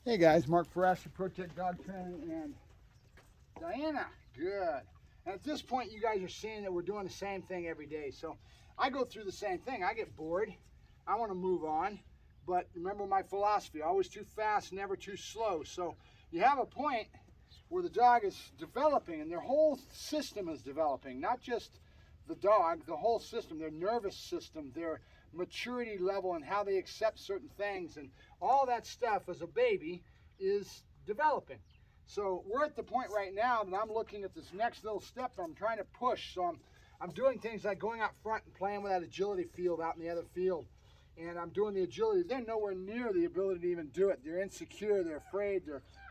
Hey guys, Mark Fetrasci, Protect Dog Training, and Diana. Good. And at this point, you guys are seeing that we're doing the same thing every day. So I go through the same thing. I get bored. I want to move on. But remember my philosophy, always too fast, never too slow. So you have a point where the dog is developing and their whole system is developing, not just the dog, the whole system, their nervous system, their maturity level and how they accept certain things, and all that stuff as a baby is developing. So we're at the point right now that I'm looking at this next little step that I'm trying to push. So I'm doing things like going out front and playing with that agility field out in the other field. And I'm doing the agility. They're nowhere near the ability to even do it. They're insecure, they're afraid,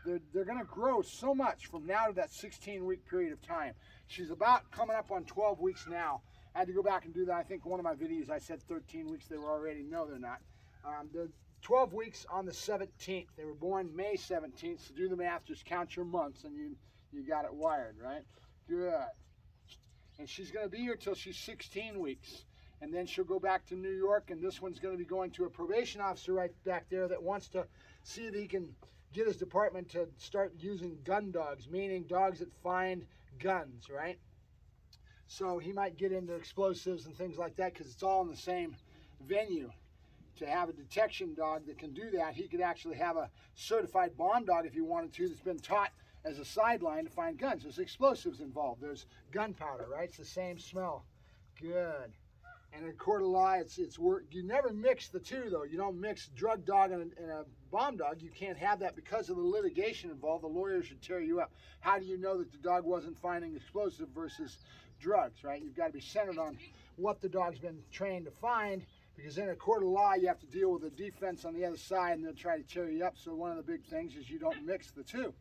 they're gonna grow so much from now to that 16-week period of time. She's about coming up on 12 weeks now. I had to go back and do that. I think one of my videos I said 13 weeks. They were already, no they're not. They're 12 weeks on the 17th. They were born May 17th, so do the math, just count your months and you got it wired, right? Good. And she's gonna be here till she's 16 weeks. And then she'll go back to New York, and this one's gonna be going to a probation officer right back there that wants to see that he can get his department to start using gun dogs, meaning dogs that find guns, right? So he might get into explosives and things like that because it's all in the same venue. To have a detection dog that can do that, he could actually have a certified bomb dog if he wanted to that's been taught as a sideline to find guns. There's explosives involved. There's gunpowder, right? It's the same smell. Good. And in court of law, it's work. You never mix the two, though. You don't mix drug dog and a bomb dog. You can't have that because of the litigation involved. The lawyers should tear you up. How do you know that the dog wasn't finding explosive versus drugs, right? You've got to be centered on what the dog's been trained to find, because in a court of law, you have to deal with the defense on the other side, and they'll try to tear you up. So one of the big things is you don't mix the two.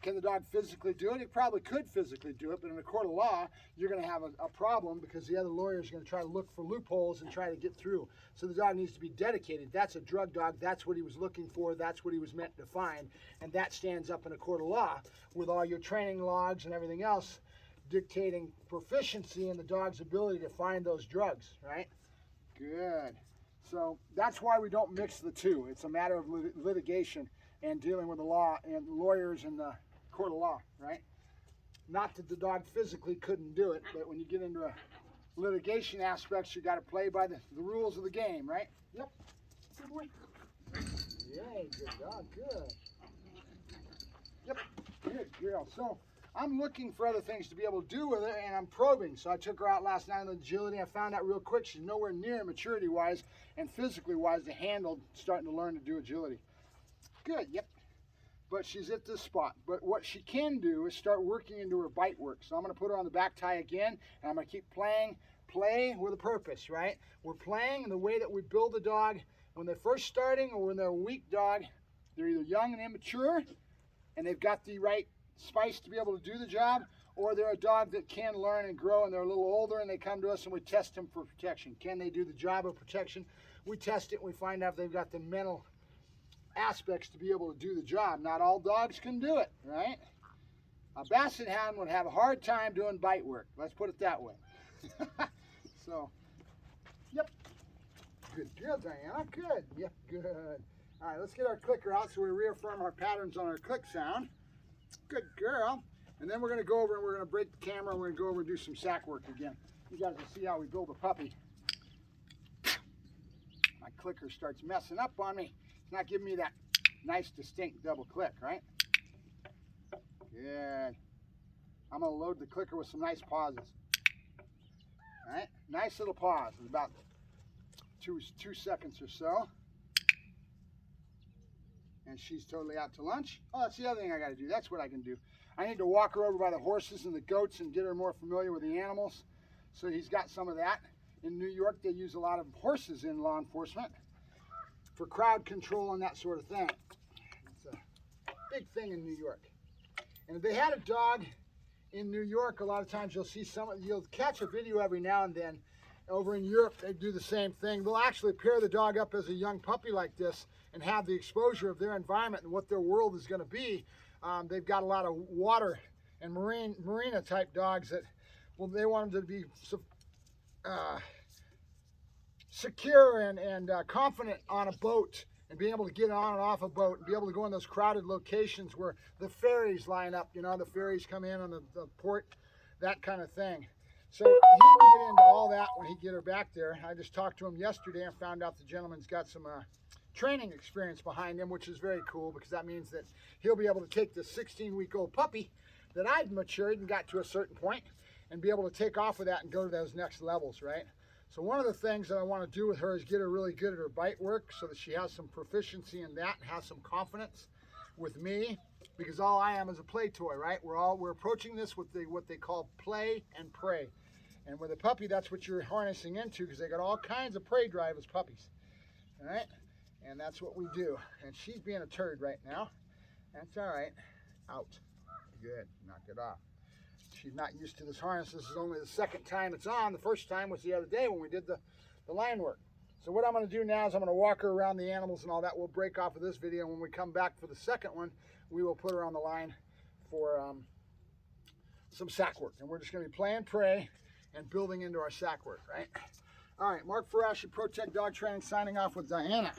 Can the dog physically do it? It probably could physically do it, but in a court of law, you're going to have a problem because the other lawyers are going to try to look for loopholes and try to get through. So the dog needs to be dedicated. That's a drug dog. That's what he was looking for. That's what he was meant to find. And that stands up in a court of law with all your training logs and everything else dictating proficiency in the dog's ability to find those drugs, right? Good. So that's why we don't mix the two. It's a matter of litigation and dealing with the law and lawyers and the court of law, right? Not that the dog physically couldn't do it, but when you get into a litigation aspects, you got to play by the rules of the game, right? Yep. Good boy. Yay, good dog. Good. Yep. Good girl. So I'm looking for other things to be able to do with her, and I'm probing. So I took her out last night on agility. I found out real quick she's nowhere near maturity-wise and physically-wise to handle starting to learn to do agility. Good, yep. But she's at this spot. But what she can do is start working into her bite work. So I'm going to put her on the back tie again, and I'm going to keep playing. Play with a purpose, right? We're playing in the way that we build a dog when they're first starting or when they're a weak dog. They're either young and immature, and they've got the right spice to be able to do the job, or they're a dog that can learn and grow and they're a little older and they come to us and we test them for protection. Can they do the job of protection? We test it and we find out if they've got the mental aspects to be able to do the job. Not all dogs can do it, right? A basset hound would have a hard time doing bite work. Let's put it that way. So, yep. Good girl, Diana. Good. Yep, good. All right, let's get our clicker out so we reaffirm our patterns on our click sound. Good girl. And then we're going to go over and we're going to break the camera and we're going to go over and do some sack work again. You guys will see how we build a puppy. My clicker starts messing up on me. It's not giving me that nice distinct double click, right? Good. I'm going to load the clicker with some nice pauses. All right, nice little pause. It's about two seconds or so. And she's totally out to lunch. Oh, that's the other thing I got to do. That's what I can do. I need to walk her over by the horses and the goats and get her more familiar with the animals. So he's got some of that. In New York, they use a lot of horses in law enforcement for crowd control and that sort of thing. It's a big thing in New York. And if they had a dog in New York, a lot of times you'll catch a video every now and then. Over in Europe, they do the same thing. They'll actually pair the dog up as a young puppy like this and have the exposure of their environment and what their world is going to be. They've got a lot of water and marina type dogs that, well, they want them to be secure and confident on a boat and being able to get on and off a boat and be able to go in those crowded locations where the ferries line up, you know, the ferries come in on the port, that kind of thing. So he can get into all that when he get her back there. I just talked to him yesterday and found out the gentleman's got some training experience behind him, which is very cool because that means that he'll be able to take the 16-week-old puppy that I've matured and got to a certain point and be able to take off with that and go to those next levels, right? So one of the things that I want to do with her is get her really good at her bite work so that she has some proficiency in that and has some confidence with me, because all I am is a play toy, right? We're approaching this with what they call play and prey. And with a puppy, that's what you're harnessing into, because they got all kinds of prey drive as puppies. All right? And that's what we do. And she's being a turd right now. That's all right. Out. Good. Knock it off. She's not used to this harness. This is only the second time it's on. The first time was the other day when we did the line work. So what I'm going to do now is I'm going to walk her around the animals and all that. We'll break off of this video. When we come back for the second one, we will put her on the line for some sack work. And we're just going to be playing prey and building into our sack work, right? All right, Mark Fetrasci, Protect Dog Training, signing off with Diana.